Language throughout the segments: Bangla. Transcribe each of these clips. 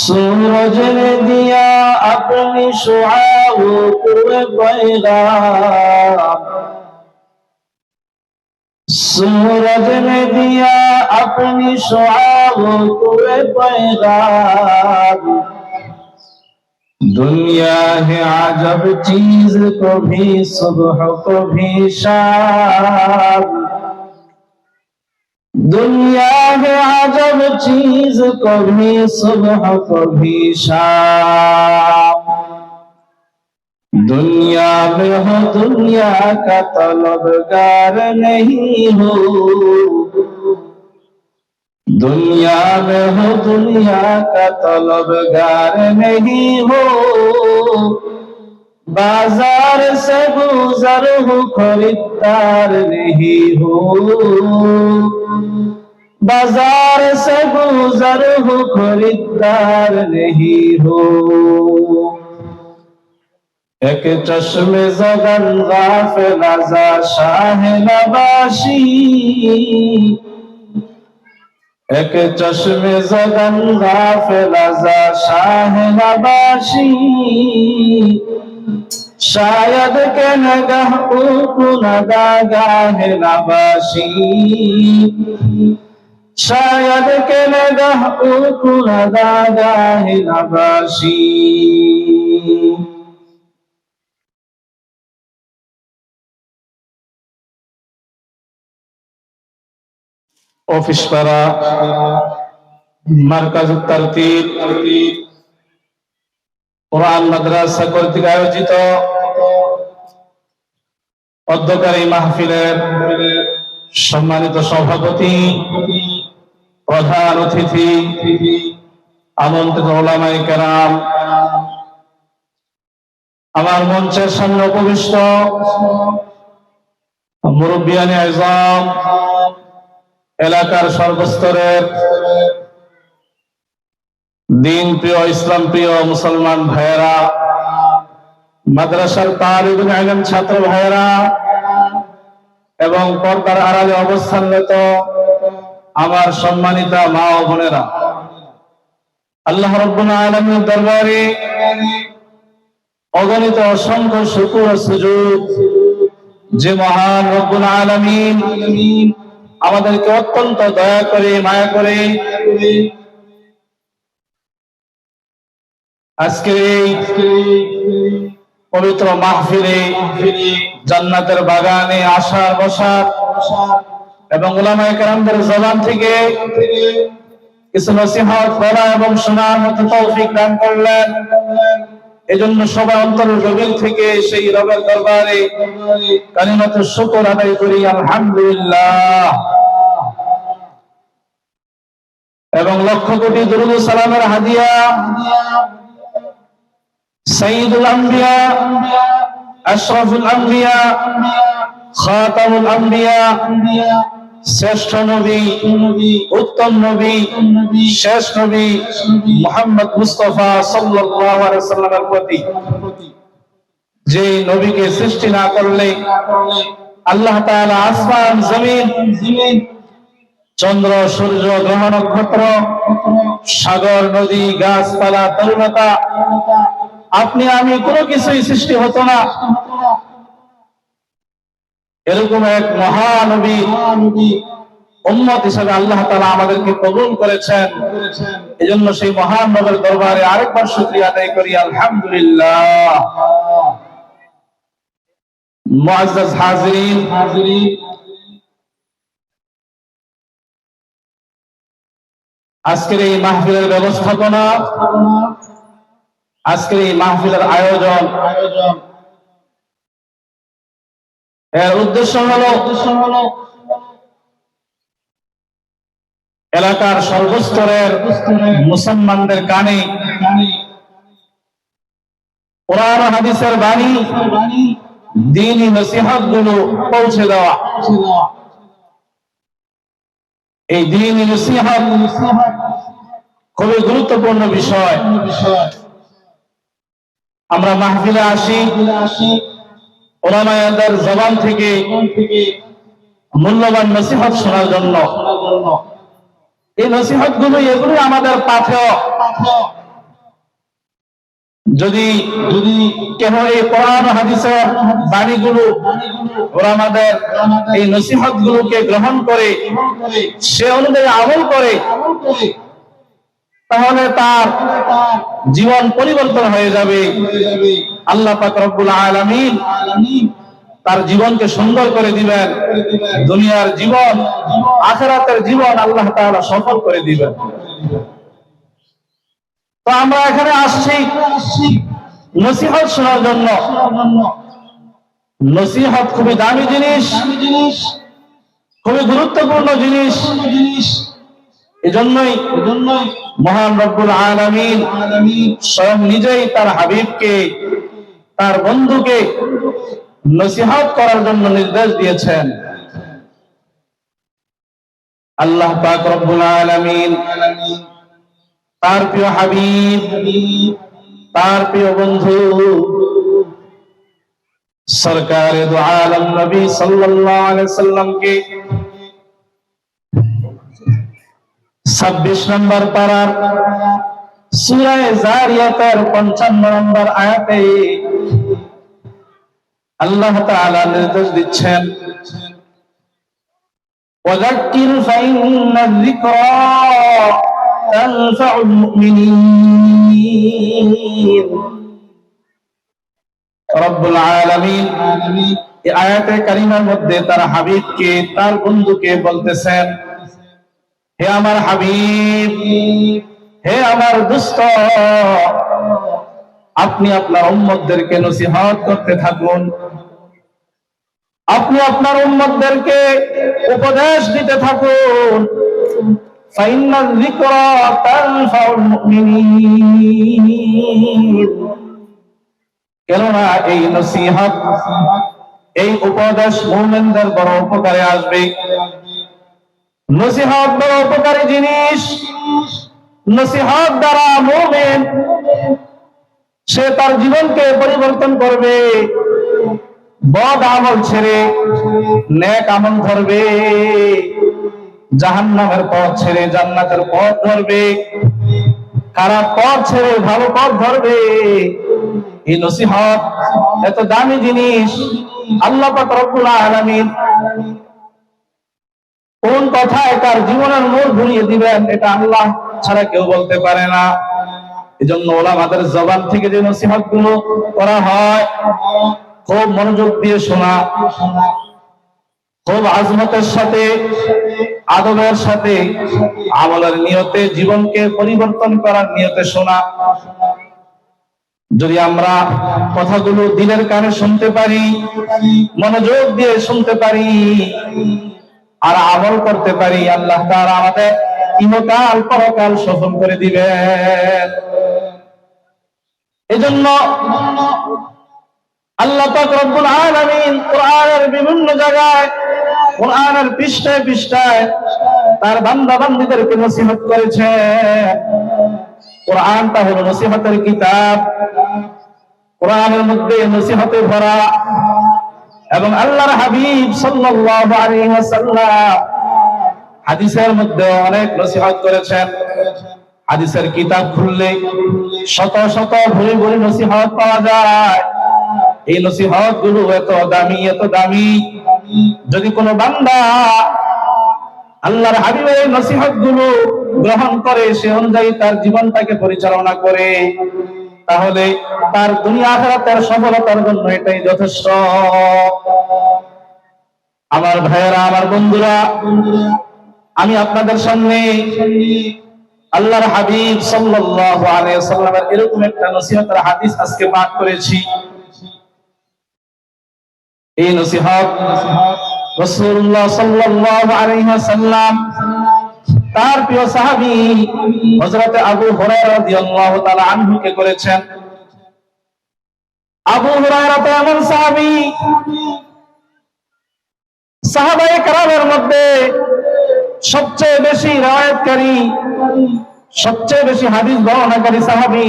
सूरज ने दिया अपनी शुआओं को पैगाम, सूरज ने दिया अपनी शुआओं को पैगाम। दुनिया है अजब चीज, कभी सुबह कभी शाम। दुनिया है अजब चीज, कभी सुबह कभी शाम। दुनिया में हो दुनिया का तलबगार नहीं हो, दुनिया में हो दुनिया का तलबगार नहीं हो। बाजार से गुजर हो खरीदार नहीं हो, बाजार से गुजर हो खरीदार नहीं हो। एक चश्मे ज़गन गाफिल आज़ा शाह नवाशी, एक चश्मे ज़गन गाफिल आज़ा शाह नवाशी। शायद के नगह को नगाह नवाशी, शायद के नगह को नगाह नवाशी। ऑफिस पारा মারকাজ তারতিব কোরআন মাদ্রাসা কর্তৃক আয়োজিত অধ্যকারী মাহফিলের সম্মানিত সভাপতি, প্রধান অতিথি, আমন্ত্রিত উলামায়ে কেরাম, আমার মঞ্চের সামনে উপবিষ্ট মুরব্বিয়ানে আযম, এলাকার সর্বস্তরের দিন প্রিয়, ইসলাম প্রিয় মুসলমান ভাইয়েরা, মাদ্রাসার তালিবুল ইলম ছাত্র ভাইয়েরা এবং পর্দার আড়ালে অবস্থানরত আমার সম্মানিত মা ও বোনেরা, আল্লাহ রাব্বুল আলামিনের দরবারে অগণিত অসংখ্য শুকর ও সুজুদ যে মহান রব্বুল আলামিন আমাদেরকে অত্যন্ত দয়া করে মায়া করে আজকের এই পবিত্র মাহফিলে, জান্নাতের বাগানে আসার বসার এবং উলামায়ে কেরামদের জবান থেকে কিছু নসিহত বলা এবং শোনার মতো তৌফিক দান করলেন। এজন্য সবাই অন্তরের গভীর থেকে সেই রবের দরবারে কালিমাতুশ শুকর আদায় করি, আলহামদুলিল্লাহ। এবং লক্ষ কোটি দুরূদ ও সালামের হাদিয়া সাইয়্যিদুল আম্বিয়া, আশরাফুল আম্বিয়া, খাতামুল আম্বিয়া, শ্রেষ্ঠ নবী, উত্তম নবী, শেষ নবী মুহাম্মদ মুস্তাফা সাল্লাল্লাহু আলাইহি ওয়াসাল্লামের প্রতি, যে নবীকে সৃষ্টি না করলে আল্লাহ তাআলা আসমান জমিন, চন্দ্র সূর্য গ্রহ নক্ষত্র সাগর নদী গাছপালা তরুলতা আপনি আমি কোনো কিছুই সৃষ্টি হতো না। এরকম এক মহানবী উম্মত হিসেবে আল্লাহ তাআলা আমাদেরকে কবুল করেছেন। এজন্য সেই মহান নবীর দরবারে আরেকবার শুকরিয়া আদায় করি, আলহামদুলিল্লাহ। মুআজ্জাজ হাজিরিন, আজকের এই মাহফিলের ব্যবস্থাপনা, আজকের এই মাহফিলের আয়োজন, এর উদ্দেশ্য হলো এলাকার সর্বস্তরের মুসলমানদের কানে কোরআন ও হাদিসের বাণী, দ্বীনি নসিহত গুলো পৌঁছে দেওয়া। এই দ্বীনি নসিহত খুবই গুরুত্বপূর্ণ বিষয়। আমরা মাহফিলে আসি উলামায়ের জবান থেকে মূল্যবান নসিহত শোনার জন্য। এই নসিহত গুলো এগুলো আমাদের পাথেয়, যদি কেহ এই কোরআন হাদিসের বাণীগুলো ওরা আমাদের এই নসিহত গুলোকে গ্রহণ করে সে অনুযায়ী আমল করে, তাহলে তার জীবন পরিবর্তন হয়ে যাবে। আল্লাহ পাক রব্বুল আলামিন তার জীবনকে সুন্দর করে দিবেন, দুনিয়ার জীবন আখিরাতের জীবন আল্লাহ তাআলা সফল করে দিবেন। তো আমরা এখানে আসছি নসিহত শোনার জন্য। নসিহত খুবই দামি জিনিস, খুবই গুরুত্বপূর্ণ জিনিস। এজন্যই মহান রব্বুল আলামিন স্বয়ং নিজেই তার হাবিবকে, তার বন্ধুকে নসিহত করার জন্য নির্দেশ দিয়েছেন। আল্লাহ পাক রব্বুল আলামিন তার প্রিয় হাবিব, তার প্রিয় বন্ধু সরকারে দু আলম নবী সাল্লাল্লাহু আলাইহি সাল্লামকে 26 নম্বর পারার সূরা জারিয়াতের 55 নম্বর আয়াতে আল্লাহ তাআলা নির্দেশ দিচ্ছেন, ওয়াযাক্কির ফাইন্না যিকরা তানফাউল মুমিনিন। রব্বুল আলামিন এই আয়াতে কারিমার মধ্যে তার হাবিবকে, তার বন্ধুকে বলতেছেন, হে আমার হাবিব, হে আমার দোস্ত, আপনি আপনার উম্মতদেরকে নসিহত করতে থাকুন, আপনি আপনার উম্মতদেরকে উপদেশ দিতে থাকুন। ফাইন্না যিকরা তানফাউল মুমিনিন। কেননা এই নসিহত, এই উপদেশ মুমিনদের বড় উপকারে আসবে। নসিহত বড় উপকারী জিনিস। নসিহত দ্বারা মুমিন সে তার জীবনকে পরিবর্তন করবে, বদ আমল ছেড়ে নেক আমল ধরবে, জাহান্নামের পথ ছেড়ে জান্নাতের পথ ধরবে, খারাপ পথ ছেড়ে ভালো পথ ধরবে। এই নসিহত এত দামি জিনিস। আল্লাহ পাক রব্বুল আলামিন কোন কথায় তার জীবনের মোড় ঘুরিয়ে দিবেন এটা আল্লাহ ছাড়া কেউ বলতে পারে না। এজন্য ওলামাদের জবান থেকে যে নসিহত গুলো করা হয় খুব মনোযোগ দিয়ে শোনা, খুব আজমতের সাথে, আদবের সাথে, আমলের নিয়তে, জীবনকে পরিবর্তন করার নিয়তে শোনা। যদি আমরা কথাগুলো দিলের কানে শুনতে পারি, মনোযোগ দিয়ে শুনতে পারি আর আমল করতে পারি, আল্লাহ তাআলা আমাদের ইহকাল পরকাল সফল করে দিবেন। এজন্য আল্লাহ পাক রব্বুল আলামিন কোরআনের বিভিন্ন জায়গায়, কোরআনের পৃষ্ঠায় পৃষ্ঠায় তার বান্দা বান্দীদেরকে নসিহত করেছেন। কোরআনটা হলো নসিহতের কিতাব, কোরআনের মধ্যে নসিহতে ভরা। এবং আল্লাহর হাবিব সাল্লাল্লাহু আলাইহি ওয়াসাল্লাম হাদিসের মধ্যে অনেক নসিহত করেছেন। হাদিসের কিতাব খুললে শত শত ভরি ভরি নসিহত পাওয়া যায়। এই নসিহত গুলো এত দামি, এত দামি। যদি কোনো বান্দা আল্লাহর হাবিবের এই নসিহত গুলো গ্রহণ করে, সে অনুযায়ী তার জীবনটাকে পরিচালনা করে, তাহলে তার দুনিয়া আখিরাতের সফলতার জন্য এটাই যথেষ্ট। আমার ভাইয়েরা, আমার বন্ধুরা, আমি আপনাদের সামনে আল্লাহর হাবিব সাল্লাল্লাহু আলাইহি ওয়াসাল্লামের এরকম একটা নসিহতের হাদিস আজকে পাঠ করেছি। এই নসিহত রাসূলুল্লাহ সাল্লাল্লাহু আলাইহি ওয়াসাল্লাম তার প্রিয় সাহাবী হযরত আবু হুরায়রা রাদিয়াল্লাহু তাআলা আনহু কে করেছেন। আবু হুরায়রা তো এমন সাহাবী, সাহাবায়ে কেরামের মধ্যে সবচেয়ে বেশি riwayatকারী, সবচেয়ে বেশি হাদিস বর্ণনাকারী সাহাবী,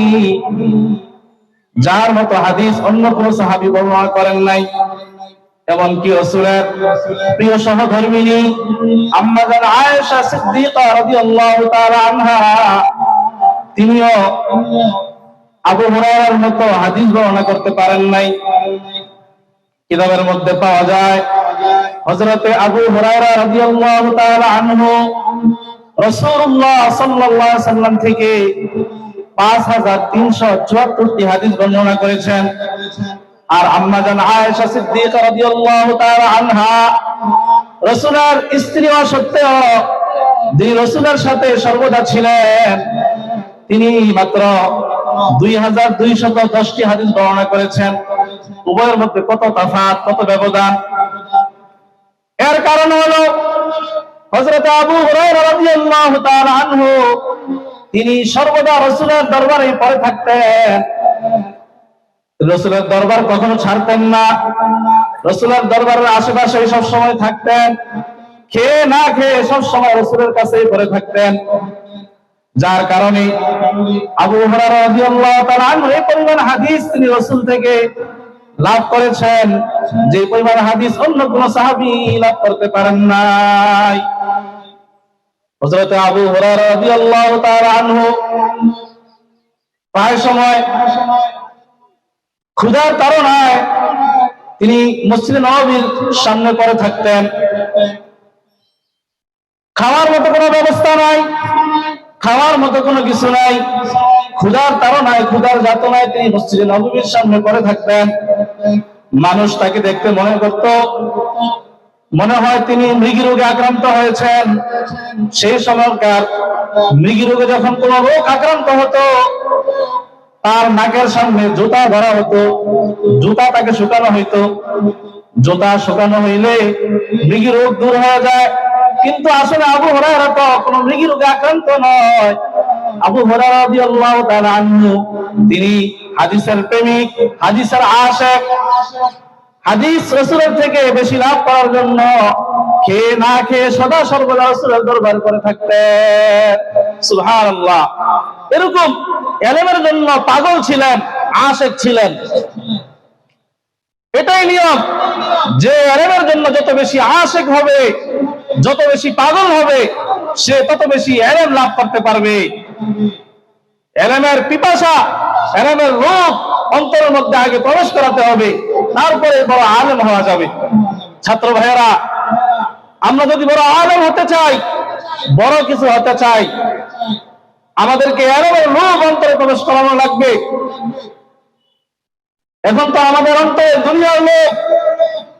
যার মতো হাদিস অন্য কোন সাহাবী বর্ণনা করেন নাই। এমনকি রাসূলের প্রিয় সহধর্মিণী আম্মা জান আয়েশা সিদ্দিকা রাদিয়াল্লাহু তাআলা আনহা, তিনিও আবু হুরায়রার মতো হাদিস বর্ণনা করতে পারেন নাই। কিতাবের মধ্যে পাওয়া যায় হযরতে আবু হুরায়রা রাদিয়াল্লাহু তাআলা আনহু রাসূলুল্লাহ সাল্লাল্লাহু আলাইহি সাল্লাম থেকে 5374টি হাদিস বর্ণনা করেছেন। আর আম্মা জান আয়েশা সিদ্দিকা রাদিয়াল্লাহু তাআলা আনহা রাসূলের স্ত্রী হওয়া সত্ত্বেও যিনি রাসূলের সাথে সর্বদা ছিলেন, তিনি মাত্র 2210টি হাদিস বর্ণনা করেছেন। উভয়ের মধ্যে কত তফাৎ, কত ব্যবধান! এর কারণ হলো হযরত আবু হুরায়রা রাদিয়াল্লাহু তাআলা আনহু তিনি সর্বদা রাসূলের দরবারে পড়ে থাকতেন। রাসূলের দরবার কখনো ছাড়তেন না। রাসূলের দরবারের আশেপাশে সব সময় থাকতেন। খেয়ে না খেয়ে সব সময় রাসূলের কাছেই পড়ে থাকতেন। যার কারণে আবু হুরায়রা রাদিয়াল্লাহু তাআলা আনহু এই পরিমাণ হাদিস তিনি রাসূল থেকে লাভ করেছেন, যে পরিমাণ হাদিস অন্য কোন সাহাবী লাভ করতে পারেন নাই। হযরত আবু হুরায়রা রাদিয়াল্লাহু তাআলা আনহু প্রায় সময় ক্ষুধার তাড়নায় তিনি মসজিদে নববীর সামনে পড়ে থাকতেন। খাওয়ার মতো কোনো ব্যবস্থা নাই, খাওয়ার মতো কোনো কিছু নাই। ক্ষুধার তাড়নায়, ক্ষুধার যাতনায় তিনি মসজিদে নববীর সামনে পড়ে থাকতেন। মানুষ তাকে দেখতে মনে হয় তিনি মৃগী রোগে আক্রান্ত হয়েছেন। সেই সময়কার মৃগী রোগে যখন কোন রোগ আক্রান্ত হতো, তার নাকের সামনে জুতা ধরা হতো, জুতা তাকে শুকানো হইতো। জুতা শুকানো হইলে মৃগী রোগ দূর হয়ে যায়। কিন্তু আসলে আবু হুরায়রা তো কোনো মৃগী রোগে আক্রান্ত নয়। আবু হুরায়রা রাদিয়াল্লাহু তাআলা আনহু তিনি হাদিসের প্রেমিক, হাদিসের আশিক। হাদিস রাসূলের থেকে বেশি লাভ করার জন্য খেয়ে না খেয়ে সদা সর্বদা রাসূলের দরবার করে থাকতেন। সুবহানাল্লাহ। এরকম ইলমের জন্য পাগল ছিলেন, আশিক ছিলেন। এটাই নিয়ম যে ইলমের জন্য যত বেশি আশিক হবে, যত বেশি পাগল হবে, সে তত বেশি ইলম লাভ করতে পারবে। ইলমের পিপাসা, ইলমের লোভ অন্তরের মধ্যে আগে প্রবেশ করাতে হবে, তারপরে বড় আলেম হওয়া যাবে। ছাত্র ভাইয়েরা, আমরা যদি বড় আলেম হতে চাই, বড় কিছু হতে চাই, আমাদেরকে ইলমের লোভ অন্তরে প্রবেশ করানো লাগবে। এখন তো আমাদের অন্তরে দুনিয়ার লোভ,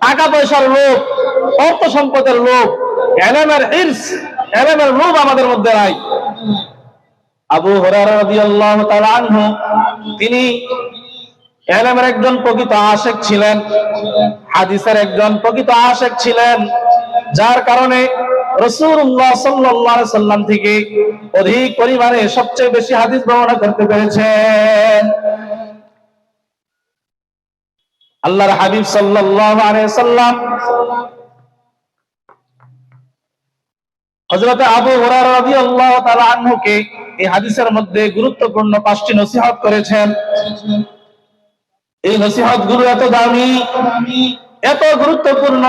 টাকা পয়সার লোভ, অর্থ সম্পদের লোভ, ইলমের হিরস, ইলমের লোভ আমাদের মধ্যে নাই। আবু হুরায়রা রাদিয়াল্লাহু তাআলা আনহু তিনি ইলমের একজন প্রকৃত আশিক ছিলেন, হাদিসের একজন প্রকৃত আশিক ছিলেন। যার কারণে রাসূলুল্লাহ সাল্লাল্লাহু আলাইহি সাল্লাম থেকে অধিক পরিমাণে সবচেয়ে বেশি হাদিস বর্ণনা করতে পেরেছেন। আল্লাহর হাবিব সাল্লাল্লাহু আলাইহি সাল্লাম হযরত আবু হুরায়রা রাদিয়াল্লাহু তাআলা আনহুকে এই হাদিসের মধ্যে গুরুত্বপূর্ণ 5টি নসিহত করেছেন। এই নসিহতগুলো এত দামি, এত গুরুত্বপূর্ণ,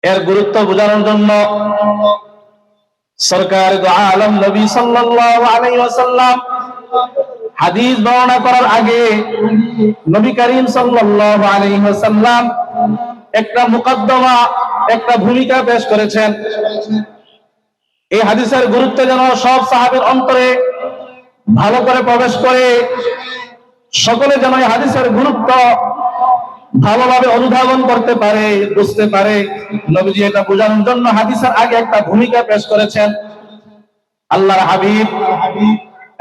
এর গুরুত্ব বোঝানোর জন্য সরকার দু আলম নবী সাল্লাল্লাহু আলাইহি ওয়াসাল্লাম হাদিস বর্ণনা করার আগে নবী করিম সাল্লাল্লাহু আলাইহি ওয়াসাল্লাম একটা মুকদ্দমা, একটা ভূমিকা পেশ করেছেন। এই হাদিসের গুরুত্ব যেন সব সাহাবের অন্তরে ভালো করে প্রবেশ করে, সকলে যেন এই হাদিসের গুরুত্ব ভালোভাবে অনুধাবন করতে পারে, বুঝতে পারে। নবীজি এটা বোঝানোর জন্য হাদিসের আগে একটা ভূমিকা পেশ করেছেন। আল্লাহর হাবিব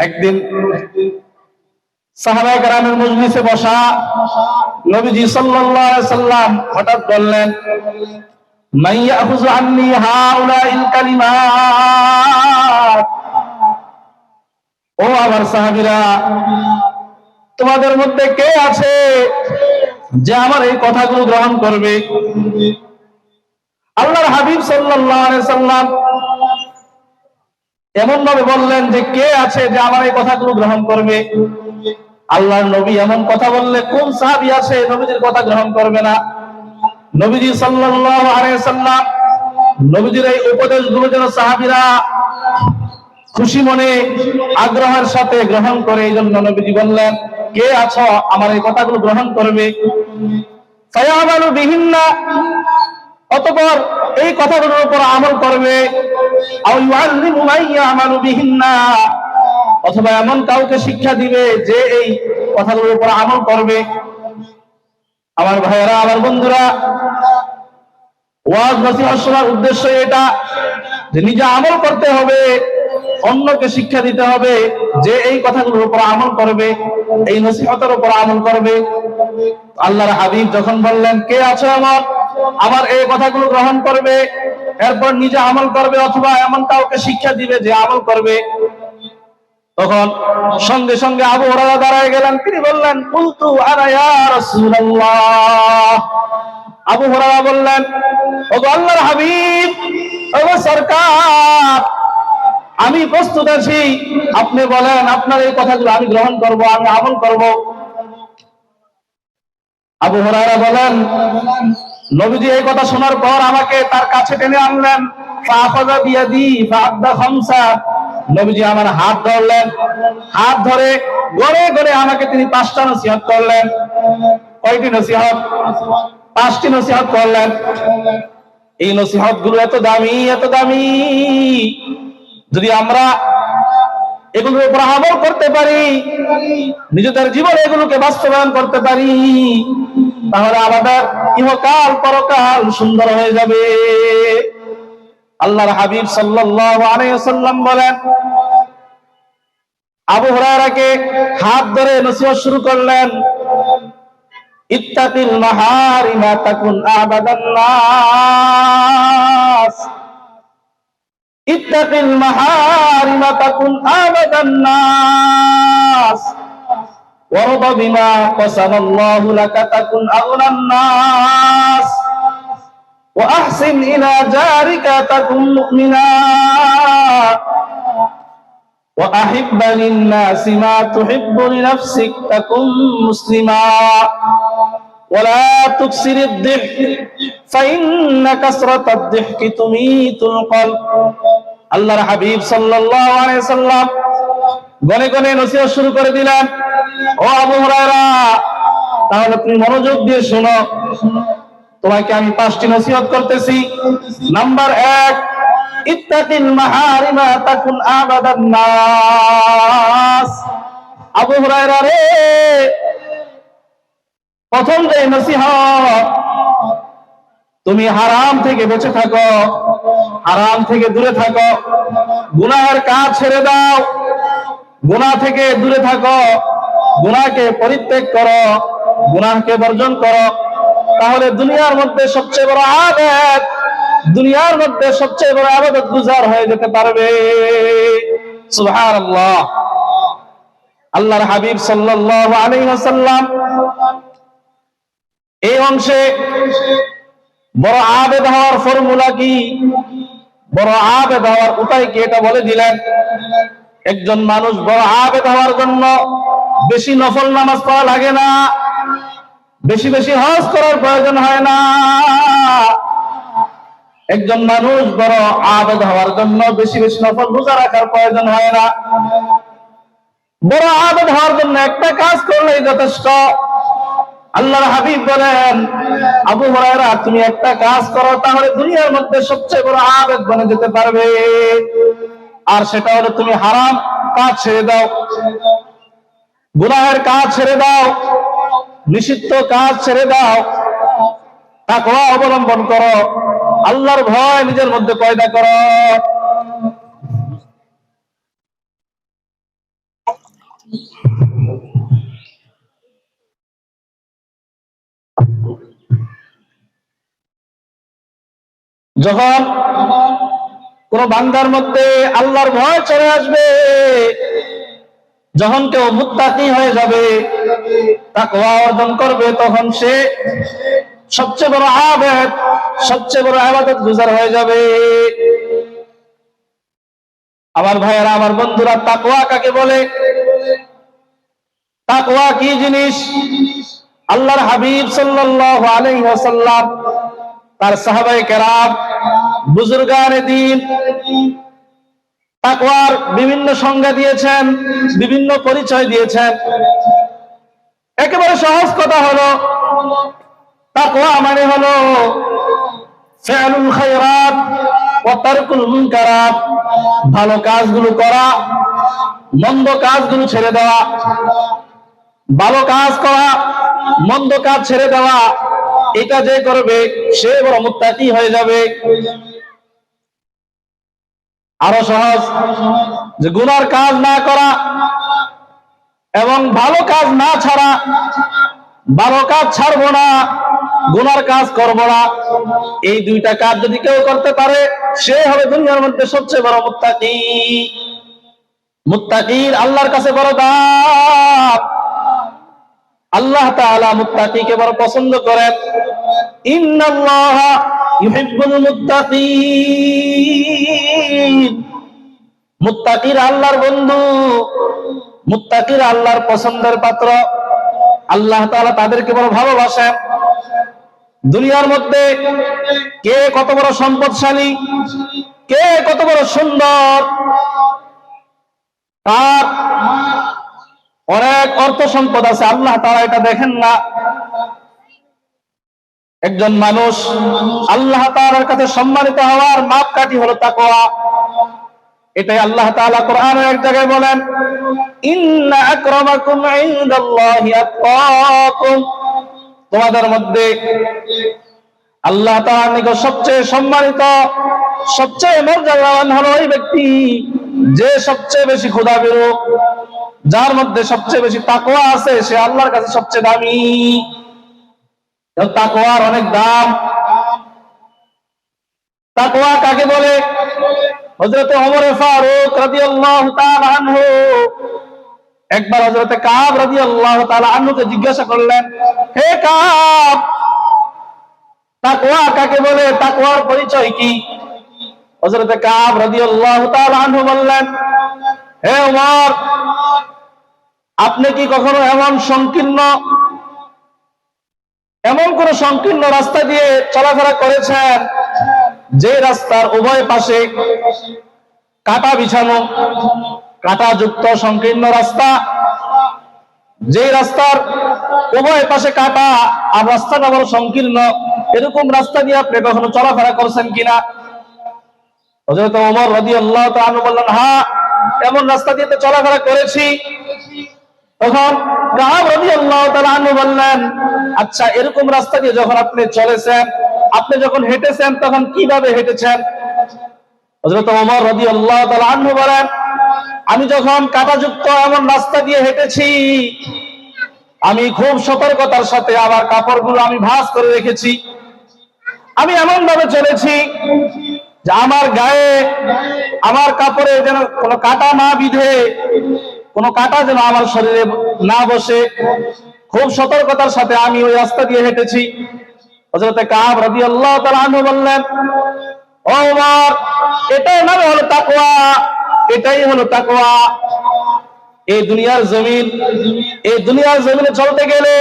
একদিন সাহাবায়ে কেরামের মজলিসে বসা, নবীজি সাল্লাল্লাহু আলাইহি সাল্লাম হঠাৎ বললেন, মান ইয়াখুযু আন্নী হাউলাইল কালিমাত। ও আমার সাহাবীরা, তোমাদের মধ্যে কে আছে যে আমার এই কথাগুলো গ্রহণ করবে? আল্লাহর হাবিব সাল্লাল্লাহু আলাইহি সাল্লাম এমন ভাবে বললেন যে কে আছে যে আমার এই কথাগুলো গ্রহণ করবে? আল্লাহর নবী এমন কথা বললে কোন সাহাবী আছে নবীজির কথা গ্রহণ করবে না? নবীজি সাল্লাল্লাহু আলাইহি সাল্লাম নবীজির এই উপদেশগুলো যেন সাহাবীরা খুশি মনে আগ্রহের সাথে গ্রহণ করে। এই জন্য নবীজি বললেন, কে আছো আমার এই কথাগুলো গ্রহণ করবে? ফায়ামালু বিহিন্না, অতঃপর এই কথাগুলোর উপর আমল করবে। আও ইউআল্লিমু মান ইয়ামালু বিহিন্না, অথবা এমন কাউকে শিক্ষা দিবে যে এই কথাগুলোর উপর আমল করবে। আমার ভাইয়েরা, আমার বন্ধুরা, ওয়াজ নসিহত শোনার উদ্দেশ্য এটা যে নিজে আমল করতে হবে, অন্যকে শিক্ষা দিতে হবে যে এই কথাগুলোর উপর আমল করবে, এই নসিহতের উপর আমল করবে। আল্লাহর হাবিব যখন বললেন, কে আছে আমার এই কথাগুলো গ্রহণ করবে, এরপর নিজে আমল করবে অথবা এমন কাউকে শিক্ষা দিবে যে আমল করবে, তখন সঙ্গে সঙ্গে আবু হুরায়রা দাঁড়ায় গেলেন। তিনি বললেন, কুলতু আনা ইয়া রাসূলুল্লাহ। আবু হুরায়রা বললেন, ওগো আল্লাহর হাবিব, ওগো সরকার, আমি প্রস্তুত আছি, আপনি বলেন, আপনার এই কথাগুলো আমি গ্রহণ করব, আমি আমল করব। আবু হুরায়রা বলেন, নবীজি এই কথা শোনার পর আমাকে তার কাছে টেনে আনলেন। ফাআখাযা বিয়াদি ফাআদ্দা খামসা, নবীজি আমার হাত ধরলেন, হাত ধরে গড়ে গড়ে আমাকে তিনি 5টা নসিহত করলেন। কয়টি নসিহত? 5টি নসিহত করলেন। এই নসিহত গুলো এত দামি, এত দামি, যদি আমরা এগুলোর উপর আমল করতে পারি, নিজেদের জীবনে এগুলোকে বাস্তবায়ন করতে পারি, তাহলে আমাদের ইহকাল পরকাল সুন্দর হয়ে যাবে। আল্লাহর হাবিব সাল্লাল্লাহু আলাইহি ওয়াসাল্লাম বলেন, আবু হুরায়রাকে হাত ধরে নসিহত শুরু করলেন, ইত্তাকিল মাহারিমা তাকুন আবাদান নাস, ইত্তাকিল মাহারিমা তাকুন আবাদান নাস, ওয়ারদা বিমা কাসামাল্লাহু লাকা তাকুন আগনান নাস, ওয়া আহসিন ইলা জারিকা তাকুন মুমিনা, ওয়া আহিব্বা লিন-নাসি মা তুহিব্বু লিনাফসিক তাকুন মুসলিমা, ওয়া লা তুকসিরিদ দিহক ফাইন্না কাসরাতাদ দিহকি তুমীতুল কলব। আল্লাহর হাবিব সাল্লাল্লাহু আলাইহি ওয়াসাল্লাম গনে গনে নসিহত শুরু করে দিলেন। ও আবু হুরায়রা, তাহলে তুমি মনোযোগ দিয়ে শোনো, তোমাকে আমি 5টি নসিহত করতেছি। নাম্বার 1, ইত্তাকিল মাহারিমা তাকুন আবাদান নাস। আবু হুরায়রা রে, প্রথম যে নসিহত, তুমি হারাম থেকে বেঁচে থাকো, হারাম থেকে দূরে থাকো, গুনাহের কাজ ছেড়ে দাও, গুনাহ থেকে দূরে থাকো, গুনাহকে পরিত্যাগ করো, গুনাহকে বর্জন করো, তাহলে দুনিয়ার মধ্যে সবচেয়ে বড় আবেদ, দুনিয়ার মধ্যে সবচেয়ে বড় ইবাদত গুজার হয়ে যেতে পারবে। সুবহানাল্লাহ। আল্লাহর হাবিব সাল্লাল্লাহু আলাইহি ওয়াসাল্লাম এই অংশে বড় আবেদ হওয়ার ফর্মুলা কি, বড় আবেদ হওয়ার উপায় কি, এটা বলে দিলেন। একজন মানুষ বড় আবেদ হওয়ার জন্য বেশি নফল নামাজ পড়া লাগে না, বেশি বেশি হজ করার প্রয়োজন হয় না। একজন মানুষ বড় আবেদ হওয়ার জন্য বেশি বেশি নফল রোজা রাখার প্রয়োজন হয় না। বড় আবেদ হওয়ার জন্য একটা কাজ করলেই যথেষ্ট। আল্লাহর হাবিব বলেন, আবু হুরায়রা, তুমি একটা কাজ করো, তাহলে দুনিয়ার মধ্যে সবচেয়ে বড় আবেদ বনে যেতে পারবে। আর সেটা হলো তুমি হারাম কাজ ছেড়ে দাও, গুনাহের কাজ ছেড়ে দাও, নিষিদ্ধ কাজ ছেড়ে দাও, তাকওয়া অবলম্বন করো, আল্লাহর ভয় নিজের মধ্যে পয়দা করো। যখন কোন বান্দার মধ্যে আল্লাহর ভয় চলে আসবে, যখন কেউ মুত্তাকি হয়ে যাবে, তাকওয়া অর্জন করবে, তখন সে সবচেয়ে বড় আবেদ, সবচেয়ে বড় ইবাদত গুজার হয়ে যাবে। আমার ভাইয়েরা, আমার বন্ধুরা, তাকওয়া কাকে বলে? তাকওয়া কি জিনিস? আল্লাহর হাবিব সাল্লাল্লাহু আলাইহি ওয়াসাল্লাম, তার সাহাবায়ে কেরাম, বুজুর্গানে দ্বীন, তাকওয়ার বিভিন্ন সংজ্ঞা দিয়েছেন, বিভিন্ন পরিচয় দিয়েছেন। একেবারে সহজ কথা হলো, তাকওয়া মানে হলো ফি'লুল খায়রাত ওয়া তারকুল মুনকারাত, ভালো কাজগুলো করা, মন্দ কাজগুলো ছেড়ে দেওয়া। ভালো কাজ করা, মন্দ কাজ ছেড়ে দেওয়া, এটা যে করবে সে বড় মুত্তাকি হয়ে যাবে। আরো সহজ, যে গুনার কাজ না করা এবং ভালো কাজ না ছাড়া, ভালো কাজ ছাড়বো না, গুনার কাজ করবো না, এই দুইটা কাজ যদি কেউ করতে পারে সে হবে দুনিয়ার মধ্যে সবচেয়ে বড় মুত্তাকি। মুত্তাকির আল্লাহর কাছে বড় দাম। আল্লাহ তাআলা মুত্তাকিকে বড় পছন্দ করেন। ইন্নাল্লাহা ইউহিব্বুল মুত্তাকিন। মুত্তাকির আল্লাহর বন্ধু, মুত্তাকির আল্লাহর পছন্দের পাত্র। আল্লাহ তাআলা তাদেরকে বড় ভালোবাসেন। দুনিয়ার মধ্যে কে কত বড় সম্পদশালী, কে কত বড় সুন্দর, তার অনেক অর্থ সম্পদ আছে, আল্লাহ তাআলা এটা দেখেন না। একজন মানুষ আল্লাহ তাআলার কাছে সম্মানিত হওয়ার মাপকাঠি হলো তাকওয়া। এটাই আল্লাহ তাআলা কোরআনের এক জায়গায় বলেন, ইন্না আকরামাকুম ইনদাল্লাহি আতকাকুম। তোমাদের মধ্যে আল্লাহ তাআলার নিকট সবচেয়ে সম্মানিত, সবচেয়ে মর্যাদাবান হলো ওই ব্যক্তি যে সবচেয়ে বেশি খোদাভীরু, যার মধ্যে সবচেয়ে বেশি তাকওয়া আছে, সে আল্লাহর কাছে সবচেয়ে দামি। তাকওয়ার অনেক দাম। তাকওয়া কাকে বলে? হযরত ওমর ফারুক রাদিয়াল্লাহু তাআলা আনহু একবার হযরত কাব রাদিয়াল্লাহু তাআলা আনহুকে জিজ্ঞাসা করলেন, হে কাব, তাকওয়া কাকে বলে? তাকওয়ার পরিচয় কি? হযরত কাব রাদিয়াল্লাহু তাআলা আনহু বললেন, হে ওমর, আপনি কি কখনো এমন কোন সংকীর্ণ রাস্তা দিয়ে চলাফেরা করেছেন যে রাস্তার উভয় পাশে কাঁটা বিছানো, কাঁটাযুক্ত সংকীর্ণ রাস্তা, যে রাস্তার উভয় পাশে কাঁটা আর রাস্তাটা বড় সংকীর্ণ, এরকম রাস্তা দিয়ে আপনি কখনো চলাফেরা করছেন কিনা? হযরত ওমর রাদিয়াল্লাহু তাআলা আনহু বললেন, হ্যাঁ, এমন রাস্তা দিয়ে তো চলাফেরা করেছি। তখন কাব রাদিয়াল্লাহু তাআলা আনহু বললেন, আচ্ছা, এরকম রাস্তা দিয়ে যখন আপনি চলেছেন, আপনি যখন হেঁটেছেন, তখন কিভাবে হেঁটেছেন? হযরত ওমর রাদিয়াল্লাহু তাআলা আনহু বলেন, আমি যখন কাঁটাযুক্ত এমন রাস্তা দিয়ে হেঁটেছি, আমি খুব সতর্কতার সাথে আমার কাপড়গুলো আমি ভাঁজ করে রেখেছি। আমি এমন ভাবে চলেছি যে আমার গায়ে, আমার কাপড়ে যেন কোনো কাঁটা না বিঁধে, কোনো কাঁটা যেন আমার শরীরে না বসে, খুব সতর্কতার সাথে আমি ওই রাস্তা দিয়ে হেঁটেছি। হযরত কাব রাদিয়াল্লাহু তাআলা আনহু বললেন, ও ওমর, এটাই নাম হলো তাকওয়া, এটাই হলো তাকওয়া। এই দুনিয়ার জমিনে চলতে গেলে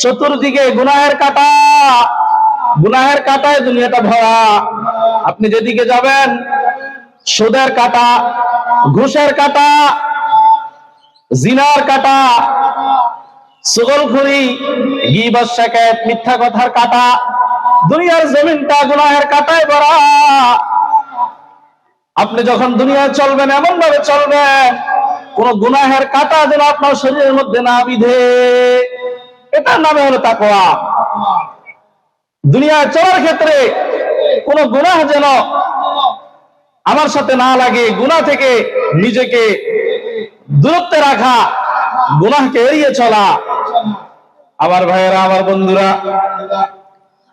চতুর্দিকে গুনাহের কাঁটা, গুনাহের কাঁটায় দুনিয়াটা ভরা। আপনি যেদিকে যাবেন, সুদের কাঁটা, ঘুষের কাঁটা, জিনার কাঁটা, চুগলখড়ি, গীবত, শাকায়াত, মিথ্যা কথার কাঁটা। দুনিয়ার জমিনটা গুনাহের কাঁটায় ভরা। আপনি যখন দুনিয়ায় চলবেন, এমন ভাবে চলবেন কোন গুনাহের কাঁটা যেন আপনার শরীরের মধ্যে না বিধে। এটার নামে হলো তাকওয়া। দুনিয়ায় চলার ক্ষেত্রে কোন গুনাহ যেন আমার সাথে না লাগে, গুনাহ থেকে নিজেকে দূরত্বে রাখা, গুনাহকে এড়িয়ে চলা। আমার ভাইয়েরা, আমার বন্ধুরা,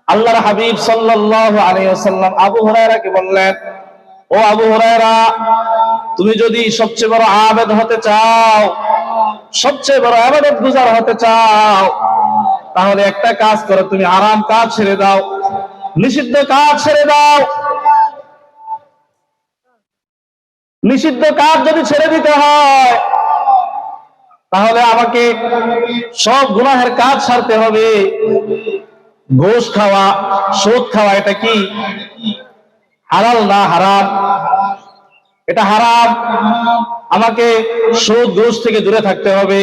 আল্লাহর হাবিব সাল্লাল্লাহু আলাইহি ওয়াসাল্লাম আবু হুরায়রাকে বললেন, ও আবু হুরায়রা, তুমি যদি সবচেয়ে বড় আবেদ হতে চাও, সবচেয়ে বড় ইবাদত গুজার হতে চাও, তাহলে একটা কাজ করো, তুমি আরাম কাজ ছেড়ে দাও, নিষিদ্ধ কাজ ছেড়ে দাও। নিষিদ্ধ কাজ যদি ছেড়ে দিতে হয়, তাহলে আমাকে সব গুনাহের কাজ ছাড়তে হবে। ঘুষ খাওয়া, সুদ খাওয়া, এটা কি হালাল না হারাম? এটা হারাম। আমাকে সুদ ঘুষ থেকে দূরে থাকতে হবে।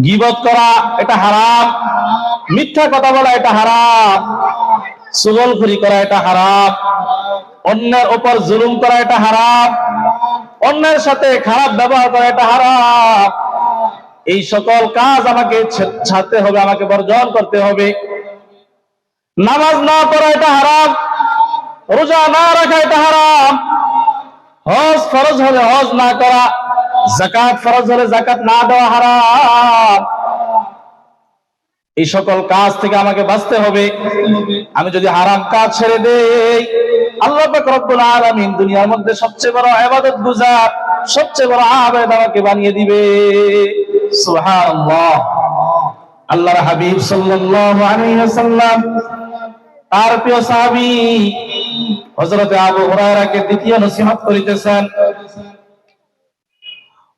গীবত করা এটা হারাম, মিথ্যা কথা বলা এটা হারাম, চুগলখড়ি করা এটা হারাম, অন্যের উপর জুলুম করা এটা হারাম, অন্যের সাথে খারাপ ব্যবহার করা এটা হারাম। এই সকল কাজ আমাকে ছাড়তে হবে, আমাকে বর্জন করতে হবে। নামাজ না পড়া এটা হারাম, রোজা না রাখা এটা হারাম, হজ ফরজ হলে হজ না করা, যাকাত ফরজ হলে যাকাত না দেওয়া হারাম। এই সকল কাজ থেকে আমাকে বাঁচতে হবে। আমি যদি হারাম কাজ ছেড়ে দেই, আল্লাহ পাক রব্বুল আলামিন দুনিয়ার মধ্যে সবচেয়ে বড় ইবাদত গুজার, সবচেয়ে বড় আবেদ আমাকে বানিয়ে দিবে। সুবহানাল্লাহ। আল্লাহর হাবিব সাল্লাল্লাহু আলাইহি ওয়াসাল্লাম তার প্রিয় সাহাবী হযরত আবু হুরায়রাকে দ্বিতীয় নসিহত করিতেছেন,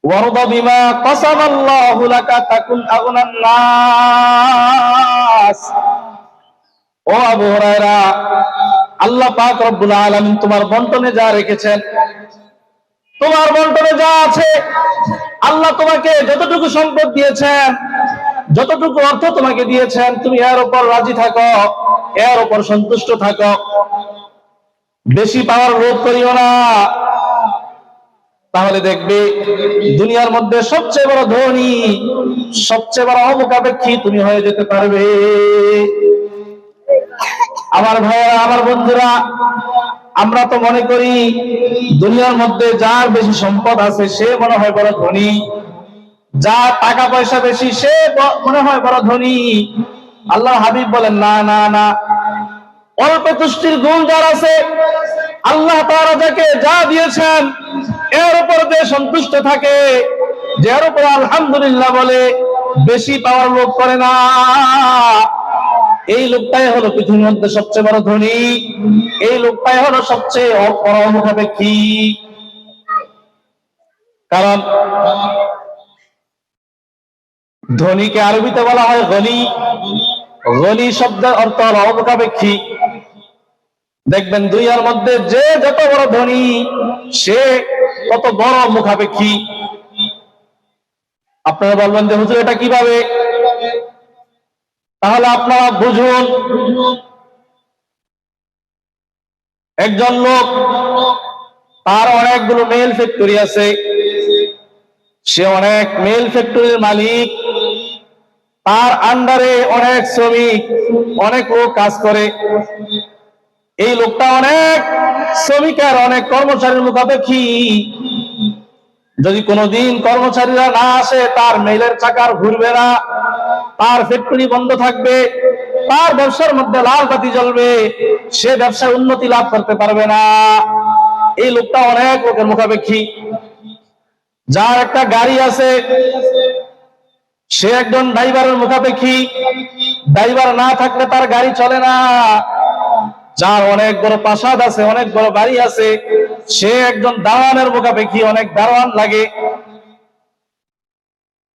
ওয়ারদা বিমা কাসামাল্লাহু লাকা তাকুন আগনান নাস। ও আবু হুরায়রা, আল্লাহ পাক রব্বুল আলামিন তোমার বন্টনে যা রেখেছেন, তোমার বন্টনে যা আছে, আল্লাহ তোমাকে যতটুকু সম্পদ দিয়েছেন, যতটুকু অর্থ তোমাকে দিয়েছেন, তুমি এর উপর রাজি থাকো, এর উপর সন্তুষ্ট থাকো। বেশি পাওয়ার লোভ করিও না, তাহলে দেখবে দুনিয়ার মধ্যে সবচেয়ে বড় ধনী, সবচেয়ে বড় অমুখাপেক্ষী তুমি হয়ে যেতে পারবে। আমার ভাইয়েরা, আমার বন্ধুরা, আমরা তো মনে করি দুনিয়ার মধ্যে যার বেশি সম্পদ আছে সে মনে হয় বড় ধনী, যার টাকা পয়সা বেশি সে মনে হয় বড় ধনী। আল্লাহ হাবিব বলেন, না না না, অল্প তুষ্টির গুণ যার আছে, আল্লাহ তাআলা যাকে যা দিয়েছেন এর উপর যে সন্তুষ্ট থাকে, যার উপর আলহামদুলিল্লাহ বলে, বেশি পাওয়ার লোভ করে না, এই লোকটাই হলো পৃথিবীর মধ্যে সবচেয়ে বড় ধনী, এই লোকটাই হলো সবচেয়ে বড় মুখাপেক্ষী। কারণ ধনীকে আরবিতে বলা হয় গনি। গনি শব্দের অর্থ হলো অমুখাপেক্ষী। দেখবেন দুনিয়ার মধ্যে যে যত বড় ধনী সে তত বড় মুখাপেক্ষী। আপনারা বলবেন যে হুজুর এটা কিভাবে? তাহলে আপনারা বুঝুন, একজন লোক, তার অনেকগুলো মেল ফ্যাক্টরি আছে, সে অনেক মেল ফ্যাক্টরির মালিক, তার আন্ডারে অনেক শ্রমিক, অনেক লোক কাজ করে। এই লোকটা অনেক শ্রমিকের, অনেক কর্মচারীর মুখাপেক্ষী। যদি কোনোদিন কর্মচারীরা না আসে, তার মেলের চাকার ঘুরবে না, তার ফ্যাক্টরি বন্ধ থাকবে, তার ব্যবসার মধ্যে লাল বাতি জ্বলবে, সে ব্যবসায় উন্নতি লাভ করতে পারবে না। এই লোকটা অনেক লোকের মুখাপেক্ষী। যার একটা গাড়ি আছে, সে একজন ড্রাইভারের মুখাপেক্ষী, ড্রাইভার না থাকলে তার গাড়ি চলে না। যার অনেক বড় প্রাসাদ আছে, অনেক বড় বাড়ি আছে, সে একজন দারোয়ানের মুখাপেক্ষী, অনেক দারোয়ান লাগে।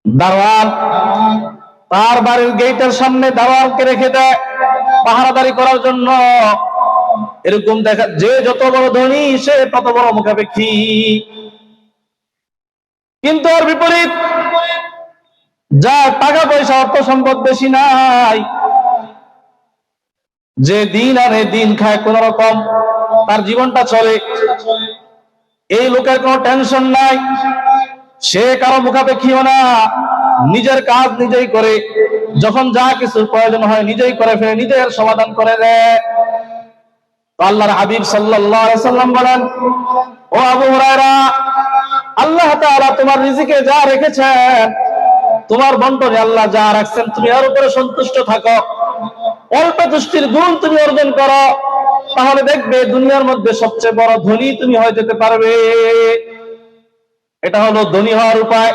দারোয়ান তার বাড়ির গেটের সামনে দারোয়ানকে রেখে দেয় পাহারাদারি করার জন্য। এরকম দেখা, যে যত বড় ধনী সে তত বড় মুখাপেক্ষী। কিন্তু আর বিপরীত, যার টাকা পয়সা অর্থ সম্পদ বেশি নাই, যে দিন আনে দিন খায়, কোন রকম তার জীবনটা চলে, এই লোকের কোনো টেনশন নাই, সে কারো মুখাপেক্ষীও না, নিজের কাজ নিজেই করে, যখন যা কিছুর প্রয়োজন হয় নিজেই করে ফেলে, নিজের সমাধান করে দেয়। আল্লাহর হাবিব সাল্লাল্লাহু আলাইহি সাল্লাম বলেন, ও আবু হুরায়রা, আল্লাহ তাআলা তোমার রিজিকে যা রেখেছেন, তোমার বন্টনে আল্লাহ যা রাখছেন, তুমি এর উপরে সন্তুষ্ট থাকো, অল্প তুষ্টির গুণ তুমি অর্জন করো, তাহলে দেখবে দুনিয়ার মধ্যে সবচেয়ে বড় ধনী তুমি হয়ে যেতে পারবে। এটা হলো ধনী হওয়ার উপায়,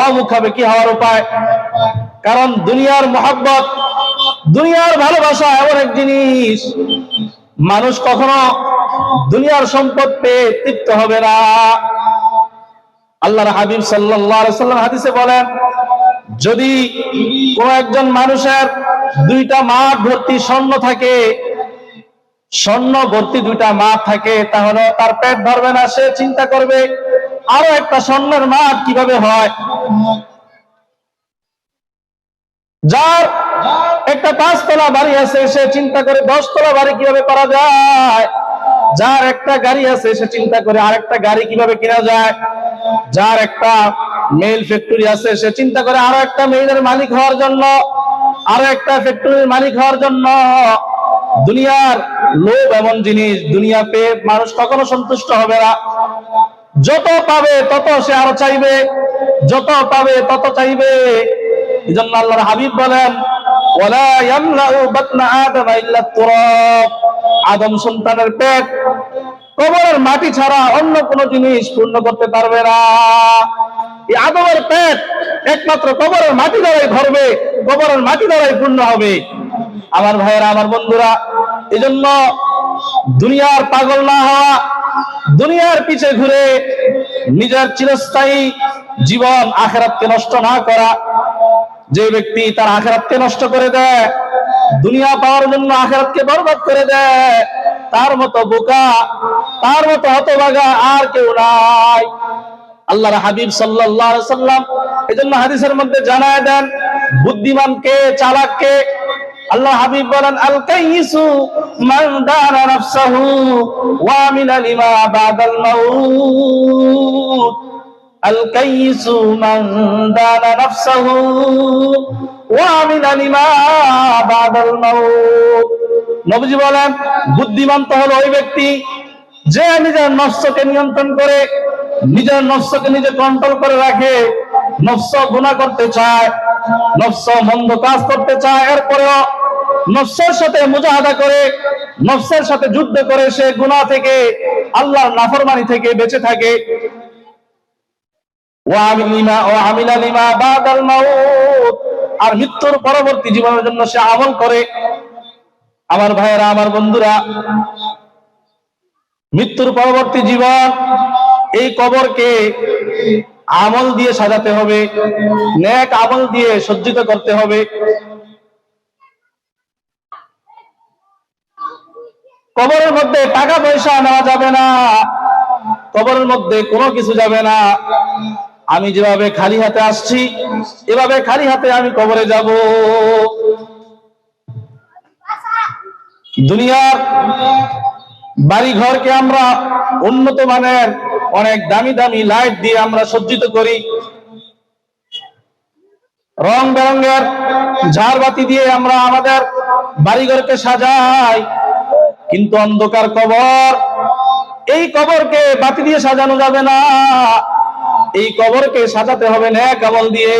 অমুখাপেক্ষী হওয়ার উপায়। কারণ দুনিয়ার মহব্বত, দুনিয়ার ভালোবাসা এমন এক জিনিস, মানুষ কখনো দুনিয়ার সম্পদ পেয়ে তৃপ্ত হবে না। আল্লাহর হাবিব সাল্লাল্লাহু আলাইহি সাল্লাম হাদিসে বলেন, যদি কোন একজন মানুষের 2টা মাঠ ভর্তি স্বর্ণ থাকে, স্বর্ণ ভর্তি দুইটা মাঠ থাকে, তাহলে তার পেট ভরবে না। সে চিন্তা করবে আরো একটা স্বর্ণের মাঠ কিভাবে হয়। যার একটা 5 তলা বাড়ি আছে, সে চিন্তা করে 10 তলা বাড়ি কিভাবে করা যায়। যার একটা গাড়ি আছে, সে চিন্তা করে আরেকটা গাড়ি কিভাবে কেনা যায়। যার একটা মেইল ফ্যাক্টরি আছে, সে চিন্তা করে আরো একটা মেইলের মালিক হওয়ার জন্য, আরো একটা ফ্যাক্টরির মালিক হওয়ার জন্য। দুনিয়ার লোভ এমন জিনিস, দুনিয়া পেয়ে মানুষ কখনো সন্তুষ্ট হবে না। যত পাবে তত সে আরো চাইবে, যত পাবে তত চাইবে। এজন্য আল্লাহর হাবিব বলেন, ওয়ালা ইয়ামলাউ বাতনা আদম ইল্লা তুরাব। আদম সন্তানের পেট কবরের মাটি ছাড়া অন্য কোন জিনিস পূর্ণ করতে পারবে না। এই আদমের পেট একমাত্র কবরের মাটি দ্বারাই ভরবে, কবরের মাটি দ্বারাই পূর্ণ হবে। আমার ভাইয়েরা, আমার বন্ধুরা, এজন্য দুনিয়ার পাগল না হওয়া, দুনিয়ার পিছে ঘুরে নিজের চিরস্থায়ী জীবন আখিরাতকে নষ্ট না করা। যে ব্যক্তি তার আখিরাতকে নষ্ট করে দেয়, দুনিয়া পাওয়ার জন্য আখিরাতকে বরবাদ করে দেয়, তার মতো বোকা, তার মতো হতভাগা আর কেউ নাই। আল্লাহর হাবিব সাল্লাল্লাহু আলাইহি সাল্লাম এজন্য হাদিসের মধ্যে জানায় দেন বুদ্ধিমানকে, চালাককে। আল্লাহ হাবিব বলেন, আল কাইয়িসু মান দানা নাফসাহু ওয়া আমিলা লিমা বাদাল মাউত। আল কাইয়িসু মান দানা নাফসাহু ওয়া আমিলা লিমা বাদাল মাউত। নবীজি বলেন, বুদ্ধিমান তো হলো ওই ব্যক্তি যে নিজের নফসকে নিয়ন্ত্রণ করে, নিজের নফসকে নিজে কন্ট্রোল করে রাখে। নফস গুনাহ করতে চায়, নফস মন্দ কাজ করতে চায়, এরপরেও নফসের সাথে মুজাহাদা করে, নফসের সাথে যুদ্ধ করে সে গুনাহ থেকে, আল্লাহর নাফরমানি থেকে বেঁচে থাকে। ওয়া আমিলা লিমা বাদাল মাউত। আর মৃত্যুর পরবর্তী জীবনের জন্য সে আমল করে। আমার ভাইয়েরা, আমার বন্ধুরা, মৃত্যুর পরবর্তী জীবন, এই কবরকে আমল দিয়ে সাজাতে হবে, নেক আমল দিয়ে সজ্জিত করতে হবে। কবরের মধ্যে টাকা পয়সা নেওয়া যাবে না, কবরের মধ্যে কোনো কিছু যাবে না। আমি যেভাবে খালি হাতে আসছি, এভাবে খালি হাতে আমি কবরে যাব। দুনিয়ার বাড়ি ঘরকে আমরা উন্নত মানের অনেক দামি দামি লাইট দিয়ে আমরা সজ্জিত করি, রং বেরঙের ঝাড়বাতি দিয়ে আমরা আমাদের বাড়িঘরকে সাজাই। কিন্তু অন্ধকার কবর, এই কবরকে বাতি দিয়ে সাজানো যাবে না। এই কবরকে সাজাতে হবে নেক আমল দিয়ে।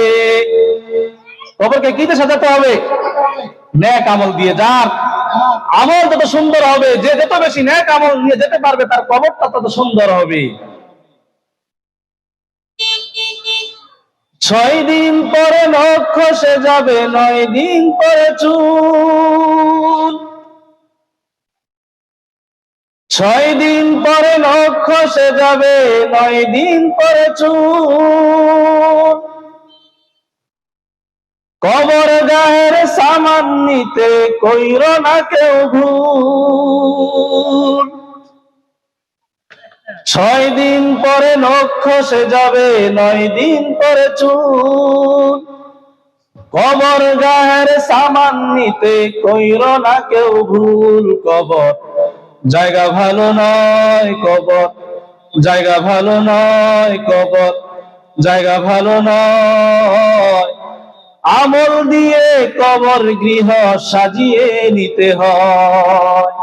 কবরকে কি দিয়ে সাজাতে হবে? নেক আমল দিয়ে। যার আমল যত সুন্দর হবে, যে যত বেশি নেক আমল নিয়ে যেতে পারবে, তার কবরটা তত সুন্দর হবে। 6 দিন পরে নখ খসে যাবে, 9 দিন পরে চুল। 6 দিন পরে নখ খসে যাবে, 9 দিন পরে চুল। কবর গায়ের সামান নিতে কইর না কেউ ভুল। 6 দিন পরে নখ খসে যাবে, 9 দিন পরে চুল। কবর গায়ের সামান নিতে কইর না কেউ ভুল। কবর জায়গা ভালো নয়, কবর জায়গা ভালো নয়, কবর জায়গা ভালো নয়। আমল দিয়ে কবর গৃহ সাজিয়ে নিতে হয়,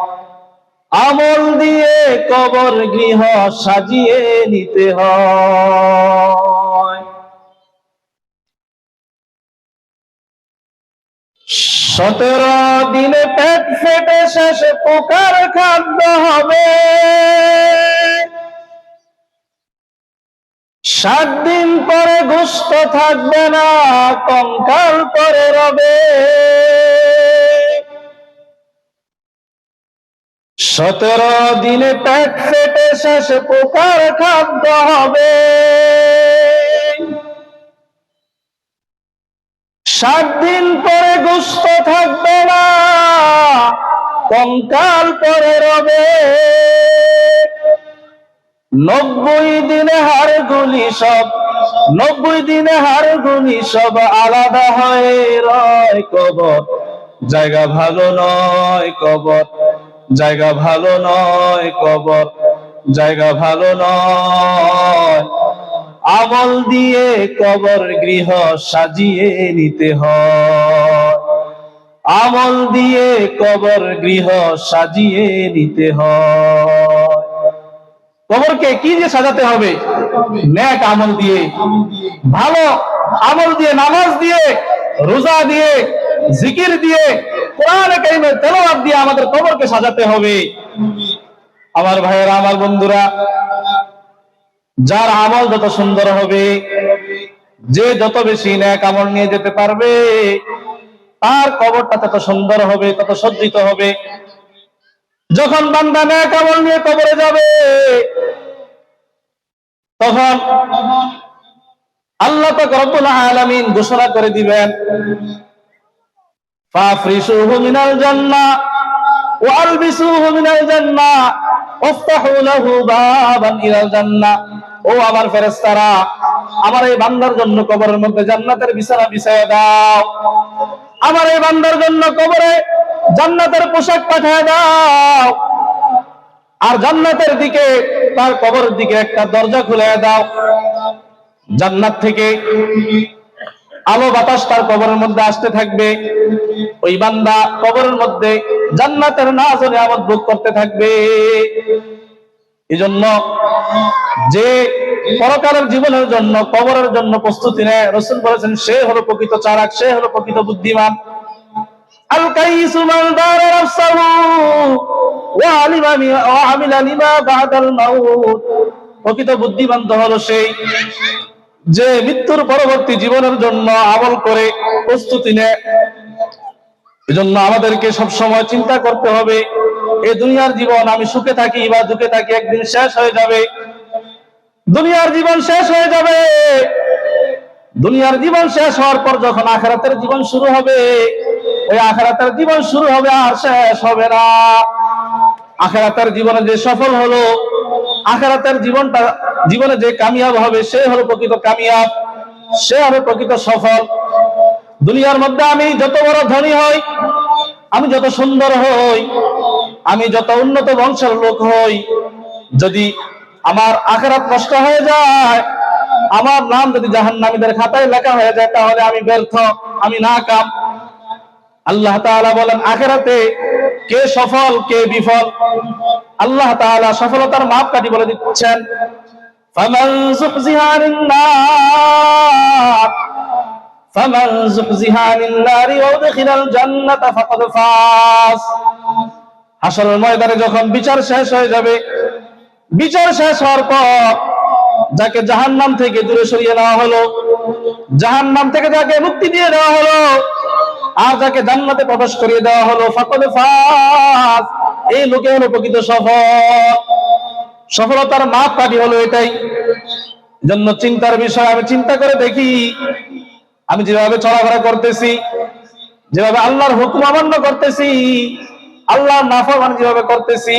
আমল দিয়ে কবর গৃহ সাজিয়ে নিতে হয়। 17 দিনে পেট ফেটে শেষে পোকার খাদ্য হবে। 7 দিন পরে গোশত থাকবে না, কঙ্কাল পরে রবে। 17 দিনে পেট ফেটে শেষে পোকার খাদ্য হবে। 7 দিন পরে গোশত থাকবে না, কঙ্কাল পরে রবে। 90 দিনে হাড়গুলি সব, 90 দিনে হাড়গুলি সব আলাদা হয়ে রয় কবর। জায়গা ভালো নয় কবর, জায়গা ভালো নয় কবর, জায়গা ভালো নয়। আমল দিয়ে কবর গৃহ সাজিয়ে নিতে হয়, আমল দিয়ে কবর গৃহ সাজিয়ে নিতে হয়। কবরকে কি দিয়ে সাজাতে হবে? নেক আমল দিয়ে, ভালো আমল দিয়ে, নামাজ দিয়ে, রোজা দিয়ে, জিকির দিয়ে, কোরআনে কারিমের তেলাওয়াত দিয়ে আমাদের কবরকে সাজাতে হবে। আমার ভাইয়েরা, আমার বন্ধুরা, যার আমল যত সুন্দর হবে, যে যত বেশি নেক আমল নিয়ে যেতে পারবে, তার কবরটা তত সুন্দর হবে, তত সজ্জিত হবে। যখন বান্দা নেক আমল নিয়ে কবরে যাবে, তখন আল্লাহ পাক রব্বুল আলামিন ঘোষণা করে দিবেন, ফাফরিশুহু মিনাল জান্নাহ ওয়া আলবিসুহু মিনাল জান্নাহ ওয়াফতাহু লাহু বাবান ইলাল জান্নাহ। ও আমার ফেরেশতারা, আমার এই বান্দার জন্য কবরের মধ্যে জান্নাতের বিছানা বিছায়া দাও, আমার এই বান্দার জন্য কবরে জান্নাতের পোশাক পাঠিয়ে দাও, আর জান্নাতের দিকে, তার কবরের দিকে একটা দরজা খুলে দাও। জান্নাত থেকে আলো বাতাস তার কবরের মধ্যে আসতে থাকবে। ওই বান্দা কবরের মধ্যে জান্নাতের নাজ ও নিয়ামত ভোগ করতে থাকবে। এজন্য যে পরকালের জীবনের জন্য, কবরের জন্য প্রস্তুতি নেয়, রাসূল বলেছেন সে হলো প্রকৃত চালাক, সে হলো প্রকৃত বুদ্ধিমান। আল কাইসু মান দারা নাফসাহু ওয়া আমিলা লিমা বাদাল মাউত। প্রকৃত বুদ্ধিমান তো হলো সেই যে মৃত্যুর পরবর্তী জীবনের জন্য আমল করে প্রস্তুতি নেয়। এজন্য আমাদেরকে সব সময় চিন্তা করতে হবে, এই দুনিয়ার জীবন আমি সুখে থাকি বা দুঃখে থাকি, একদিন শেষ হয়ে যাবে। দুনিয়ার জীবন শেষ হয়ে যাবে। দুনিয়ার জীবন শেষ হওয়ার পর যখন আখিরাতের জীবন শুরু হবে, ওই আখিরাতের জীবন শুরু হবে আর শেষ হবে না। আখিরাতের জীবনে যে সফল হলো, আখিরাতের জীবনে যে কামিয়াব হবে, সে হলো প্রকৃত কামিয়াব, সে হবে প্রকৃত সফল। দুনিয়ার মধ্যে আমি যত বড় ধনী হই, আমি যত সুন্দর হই, আমি যত উন্নত বংশের লোক হই, যদি আমার আখিরাত নষ্ট হয়ে যায়, আমার নাম যদি জাহান্নামীদের খাতায় লেখা হয়ে যায়, তাহলে আমি ব্যর্থ, আমি নাকাম। আল্লাহ তাআলা বলেন আখিরাতে কে সফল কে বিফল, আল্লাহ তাআলা সফলতার মাপকাঠি বলে দিচ্ছেন। ফামান যুহজিহা আনিন নার, ফামান যুহজিহা আনিন নারি ওয়া উদখিলাল জান্নাতা ফাকাদ ফাজ। হাশরের ময়দানে যখন বিচার শেষ হয়ে যাবে, বিচার শেষ হওয়ার পর যাকে জাহান্নাম থেকে দূরে সরিয়ে নেওয়া হলো, জাহান্নাম থেকে যাকে মুক্তি দিয়ে দেওয়া হলো, আর যাকে জান্নাতে প্রবেশ করিয়ে দেওয়া হলো, ফাকাদ ফাজ, এই লোকে হলো প্রকৃত সফল। সফলতার মাপকাঠি হলো এটাই। জন্য চিন্তার বিষয়, আমি চিন্তা করে দেখি আমি যেভাবে চলাফেরা করতেছি, যেভাবে আল্লাহর হুকুম অমান্য করতেছি, আল্লাহর নাফরমানি যেভাবে করতেছি,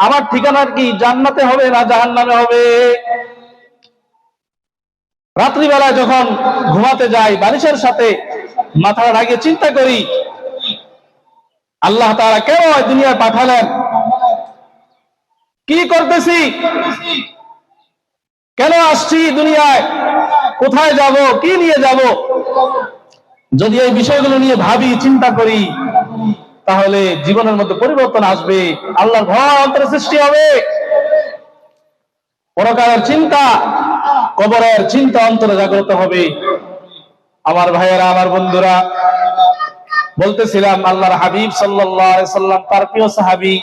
আমার ঠিকানা কি জান্নাতে হবে না জাহান্নামে হবে? রাত্রিবেলায় যখন ঘুমাতে যাই, বালিশের সাথে মাথা লাগিয়ে চিন্তা করি, আল্লাহ তাআলা কেন দুনিয়ায় পাঠালেন, কি করতেছি, কেন আসছি দুনিয়ায়, কোথায় যাব, কি নিয়ে যাব? যদি এই বিষয়গুলো নিয়ে ভাবি, চিন্তা করি, তাহলে জীবনের মধ্যে পরিবর্তন আসবে, আল্লাহর ভয় অন্তরে সৃষ্টি হবে। পরকালের চিন্তা, কবরের চিন্তা অন্তরে জাগ্রত হবে। আমার ভাইয়েরা, আমার বন্ধুরা, বলতেছিলাম আল্লাহর হাবিব সাল্লাল্লাহু আলাইহি সাল্লাম তার প্রিয় সাহাবী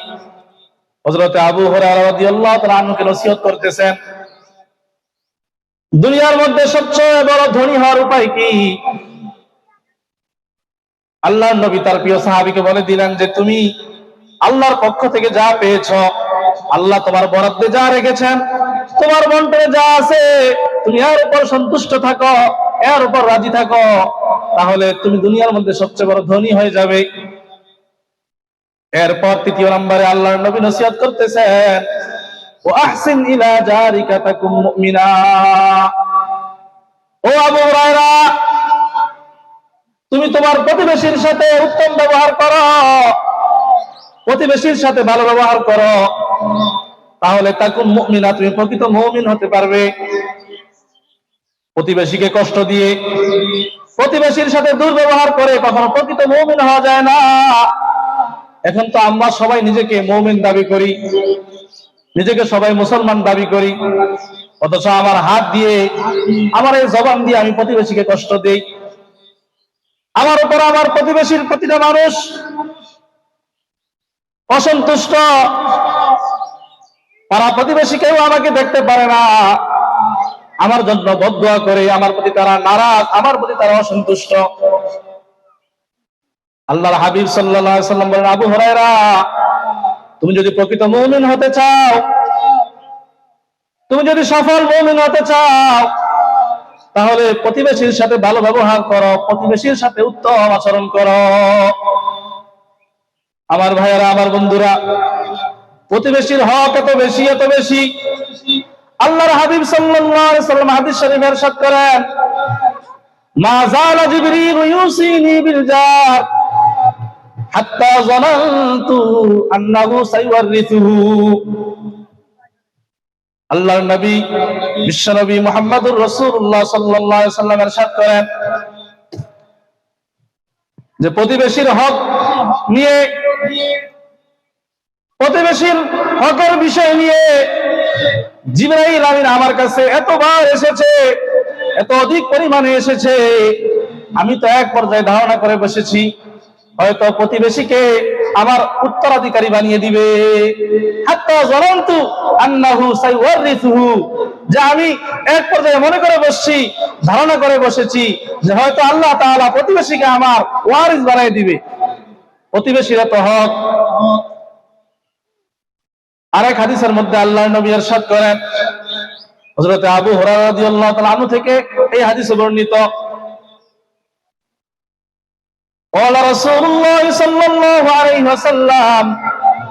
হযরত আবু হুরায়রা রাদিয়াল্লাহু তাআলা আনহুকে নসিহত করতেছেন, দুনিয়ার মধ্যে সবচেয়ে বড় ধনী হওয়ার উপায় কি? আল্লাহর নবী তার প্রিয় সাহাবীকে বলে দিলেন যে তুমি আল্লাহর পক্ষ থেকে যা পেয়েছো, আল্লাহ তোমার বরাদ্দে যা রেখেছেন, তোমার বন্টনে যা আছে, তুমি এর উপর সন্তুষ্ট থাকো, এর উপর রাজি থাকো, তাহলে তুমি দুনিয়ার মধ্যে সবচেয়ে বড় ধনী হয়ে যাবে। এরপর তৃতীয় নম্বরে আল্লাহর নবী নসিহত করতেছেন, ওয়া আহসিন ইলা জারিকা তাকুম মুমিনা। ও আবু হুরায়রা, তুমি তোমার প্রতিবেশীর সাথে উত্তম ব্যবহার করো, প্রতিবেশীর সাথে ভালো ব্যবহার করো, তাহলে তাকুন মুমিনা, তুমি প্রকৃত মুমিন হতে পারবে। প্রতিবেশীকে কষ্ট দিয়ে, প্রতিবেশীর সাথে দুর্ব্যবহার করে কখনো প্রকৃত মুমিন হওয়া যায় না। এখন তো আমরা সবাই নিজেকে মুমিন দাবি করি, নিজেকে সবাই মুসলমান দাবি করি, অথচ আমার হাত দিয়ে, আমার এই জবান দিয়ে আমি প্রতিবেশীকে কষ্ট দেই। আমার উপর আমার প্রতিবেশীর প্রতিটা মানুষ অসন্তুষ্ট, পাড়া প্রতিবেশী কেউ আমাকে দেখতে পারে না, আমার জন্য বদদুয়া করে, আমার প্রতি তারা নারাজ, আমার প্রতি তারা অসন্তুষ্ট। আল্লাহর হাবিব সাল্লাল্লাহু আলাইহি ওয়াসাল্লাম বলেন, আবু হুরায়রা, তুমি যদি প্রকৃত মুমিন হতে চাও, তুমি যদি সফল মুমিন হতে চাও, তাহলে প্রতিবেশীর সাথে ভালো ব্যবহার করো, প্রতিবেশীর সাথে উত্তম আচরণ করো। আমার ভাইয়েরা, আমার বন্ধুরা, প্রতিবেশীর হক এত বেশি, এত বেশি। আল্লাহর হাবিব সাল্লাল্লাহু আলাইহি ওয়াসাল্লাম হাদিস শরীফে ইরশাদ করেন, মা যালা জিবরিল ইউসিনি বিল জার হাত্তা যানানতু আন্নাহু সাইওয়ারিসুহু। আল্লাহর নবী বিশ্বনবী মুহাম্মদুর রাসূলুল্লাহ সাল্লাল্লাহু আলাইহি ওয়াসাল্লাম ইরশাদ করেন যে প্রতিবেশীর হক নিয়ে, প্রতিবেশীর হকের বিষয় নিয়ে জিবরাইল আমিন আমার কাছে এতবার এসেছে, এত অধিক পরিমাণে এসেছে, আমি তো এক পর্যায়ে ধারণা করে বসেছি হয়তো প্রতিবেশীকে আমার উত্তরাধিকারী বানিয়ে দিবে। হাত্তা যানানতু আন্নাহু সাইওয়ারিসুহু, যে আমি এক পর্যায়ে মনে করে বসছি, ধারণা করে বসেছি যে হয়তো আল্লাহ তাআলা প্রতিবেশীকে আমার ওয়ারিস বানিয়ে দিবে। প্রতিবেশীর এত হক। আরেক হাদিসের মধ্যে আল্লাহর নবী ইরশাদ করেন, হযরত আবু হুরায়রা রাদিয়াল্লাহু তাআলা আনহু থেকে এই হাদিসে বর্ণিত, قال رسول الله صلى الله عليه وسلم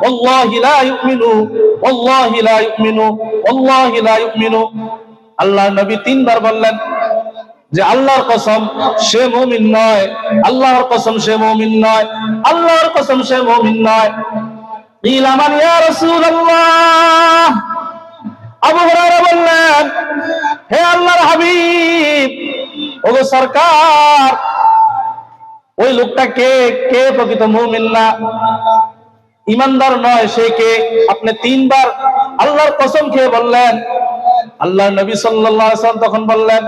والله لا يؤمن والله لا يؤمن والله لا يؤمن। আল্লাহর নবী তিনবার বললেন যে আল্লাহর কসম সে মুমিন নয়, আল্লাহর কসম সে মুমিন নয়, আল্লাহর কসম সে মুমিন নয়। কিলা মান ইয়া রাসূলুল্লাহ, আবু হুরায়রা বললেন, হে আল্লাহর হাবিব, ওগো সরকার, ওই লোকটা কে? কে প্রকৃত মুমিন না, ইমানদার নয়, সে কে? আপনি তিনবার আল্লাহর কসম খেয়ে বললেন। আল্লাহর নবী সাল্লাল্লাহু আলাইহি ওয়াসাল্লাম তখন বললেন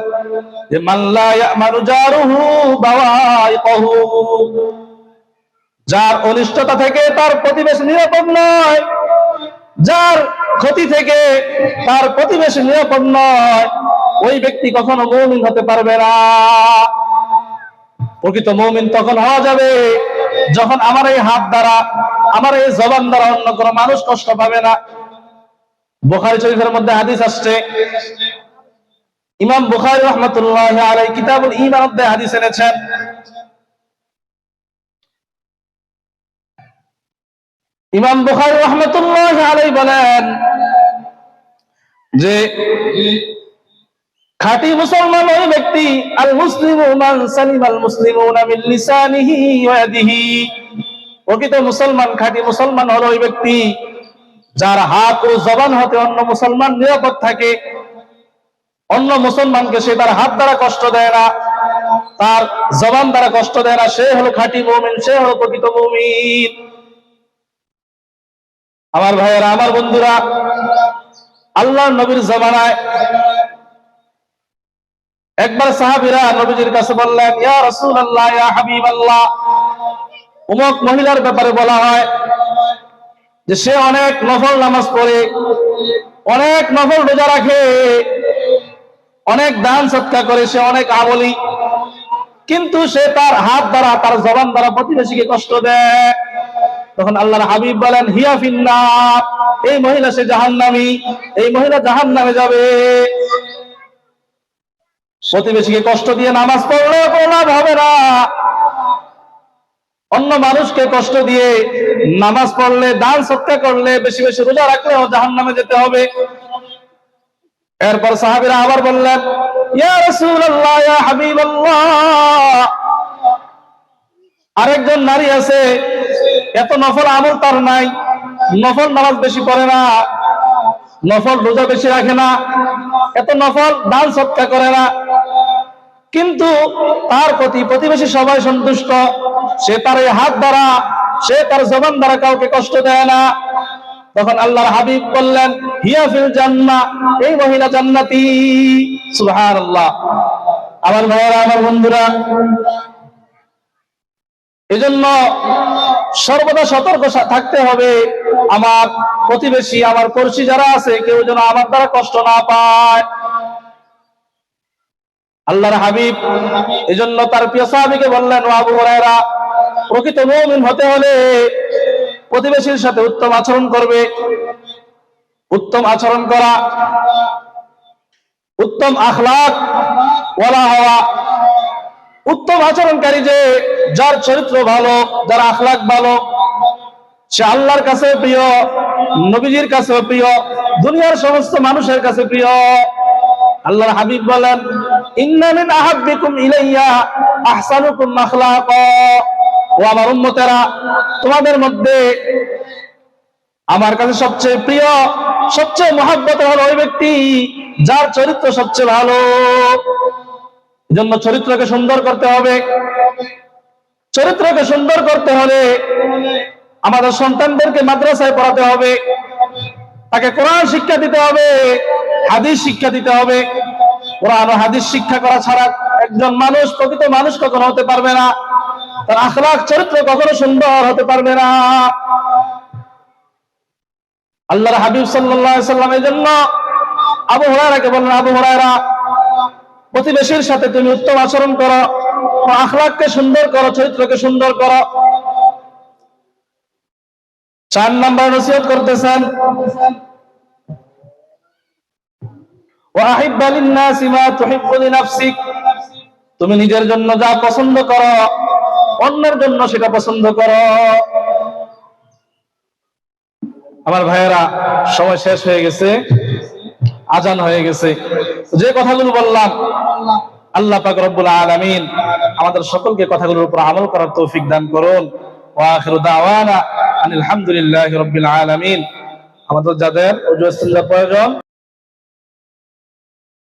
যে মান লা ইয়ামানু জারুহু বাওয়াইকাহু, যার অনিষ্টতা থেকে তার প্রতিবেশী নিরাপদ নয়, যার ক্ষতি থেকে তার প্রতিবেশী নিরাপদ নয়, ওই ব্যক্তি কখনো মুমিন হতে পারবে না। প্রকৃত মুমিন তখন হওয়া যাবে যখন আমার এই হাত দ্বারা, আমার এই জবান দ্বারা অন্য কোনো মানুষ কষ্ট পাবে না। বুখারী শরীফের মধ্যে হাদিস আসছে, ইমাম বুখারী রাহমাতুল্লাহি আলাইহি কিতাবুল ঈমান মধ্যে হাদিস এনেছেন। ইমাম বুখারী রাহমাতুল্লাহি আলাইহি বলেন যে খাঁটি মুসলমান ওই ব্যক্তি, আল মুসলিমু মান সালিমাল মুসলিমুনা মিন লিসানিহি ওয়া ইয়াদিহি, প্রকৃত মুসলমান, খাঁটি মুসলমান হলো ওই ব্যক্তি যার হাত ও জবান হতে অন্য মুসলমান নিরাপদ থাকে। অন্য মুসলমানকে সে তার হাত দ্বারা কষ্ট দেয় না, তার জবান দ্বারা কষ্ট দেয় না, সে হলো খাঁটি মুমিন, সে হলো প্রকৃত মুমিন। আমার ভাইয়েরা, আমার বন্ধুরা, আল্লাহর নবীর জামানায় একবার সাহাবীরা নবীজির কাছে বললেন, ইয়া রাসূলুল্লাহ, ইয়া হাবিবাল্লাহ, অমুক মহিলার ব্যাপারে বলা হয় যে সে অনেক নফল নামাজ পড়ে, অনেক নফল রোজা রাখে, অনেক দান সদকা করে, সে অনেক আমলী, কিন্তু সে তার হাত দ্বারা, তার জবান দ্বারা প্রতিবেশীকে কষ্ট দেয়। তখন আল্লাহর হাবিব বলেন, হিয়া ফিন্নার, এই মহিলা সে জাহান্নামী, এই মহিলা জাহান্নামে যাবে। প্রতিবেশীকে কষ্ট দিয়ে নামাজ পড়লে কোনো লাভ হবে না, অন্য মানুষকে কষ্ট দিয়ে নামাজ পড়লে, দান সদকা করলে, বেশি বেশি রোজা রাখলেও জাহান্নামে যেতে হবে। এরপর সাহাবীরা আবার বললেন, ইয়া রাসূলুল্লাহ, ইয়া হাবিবাল্লাহ, আরেকজন নারী আছে, এত নফল আমল তার নাই, নফল নামাজ বেশি পড়ে না, নফল রোজা বেশি রাখে না, এত নফল দান সদকা করে না, কিন্তু তার প্রতি প্রতিবেশী সবাই সন্তুষ্ট, সে তার এই হাত দ্বারা, সে তার জবান দ্বারা কাউকে কষ্ট দেয় না। তখন আল্লাহর হাবিব বললেন, হিয়া ফিল জান্নাহ, এই মহিলা জান্নাতি। সুবহানাল্লাহ। আমার ভাইয়েরা, আমার বন্ধুরা, এজন্য সর্বদা সতর্ক থাকতে হবে, আমার প্রতিবেশী, আমার পড়শি যারা আছে, কেউ যেন আমার দ্বারা কষ্ট না পায়। আল্লাহর হাবিব এজন্য তার প্রিয় সাহাবীকে বললেন, ও আবু হুরায়রা, প্রকৃত মুমিন হতে হলে প্রতিবেশীর সাথে উত্তম আচরণ করবে। উত্তম আচরণ করা, উত্তম আখলাক ওয়ালা হওয়া। উত্তম আচরণকারী যে, যার চরিত্র ভালো, যার আখলাক ভালো, সে আল্লাহর কাছে প্রিয়, নবীজির কাছে প্রিয়, দুনিয়ার সমস্ত মানুষের কাছে প্রিয়। আল্লাহর হাবিব বলেন, ইন্না মিন আহাব্বিকুম ইলাইয়া আহসানুকুম আখলাকা। ও আমার উম্মতেরা, তোমাদের মধ্যে আমার কাছে সবচেয়ে প্রিয়, সবচেয়ে মহব্বত হলো ওই ব্যক্তি যার চরিত্র সবচেয়ে ভালো। এজন্য চরিত্রকে সুন্দর করতে হবে। চরিত্রকে সুন্দর করতে হলে আমাদের সন্তানদেরকে মাদ্রাসায় পড়াতে হবে, তাকে কোরআন শিক্ষা দিতে হবে, হাদিস শিক্ষা দিতে হবে। কোরআন ও হাদিস শিক্ষা করা ছাড়া একজন মানুষ প্রকৃত মানুষ কখনো হতে পারবে না, তার আখলাক চরিত্র কখনো সুন্দর হতে পারবে না। আল্লাহর হাবিব সাল্লাল্লাহু আলাইহি সাল্লাম এই জন্য আবু হুরায়রাকে বললেন, আবু হুরায়রা, প্রতিবেশীর সাথে তুমি উত্তম আচরণ করো, আখলাককে সুন্দর করো, চরিত্রকে সুন্দর করো। 4 নাম্বার নসিহত করতেছেন, ওয়া আহিব্বা লিন-নাসি মা তুহিব্বু লিনাফসিক। তুমি নিজের জন্য যা পছন্দ করো, অন্যের জন্য সেটা পছন্দ করো। আমার ভাইয়েরা, সময় শেষ হয়ে গেছে, আজান হয়ে গেছে। যে কথাগুলো বললাম, আল্লাহ পাক রব্বুল আলামিন আমাদের সকলকে কথাগুলোর উপর আমল করার তৌফিক দান করুন। ওয়া আখিরু দাওয়ানা আনিল হামদুলিল্লাহি রাব্বিল আলামিন। আমাদের যাদের ওযু ইস্তিনজা প্রয়োজন